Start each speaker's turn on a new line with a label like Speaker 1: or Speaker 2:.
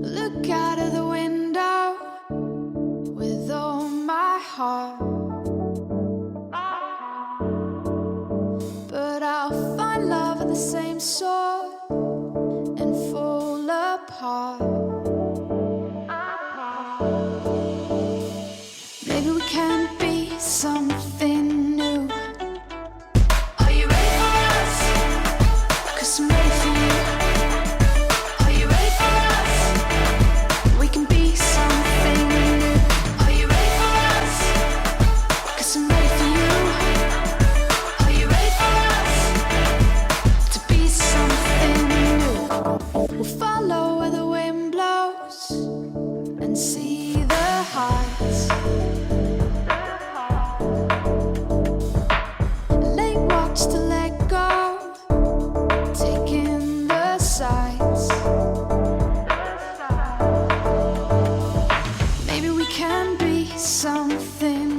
Speaker 1: Look out of the window with all my heart, but I'll find love of the same sort and fall apart. Maybe we can be something new. Are you ready for us? 'Cause I'm ready for you. Are you ready for us? We can be something new. Are you ready for us? 'Cause I'm ready for you. Are you ready for us? To be something new. We'll follow where the wind blows and see the heights. Late walks to let go, taking the sights. Maybe we can be something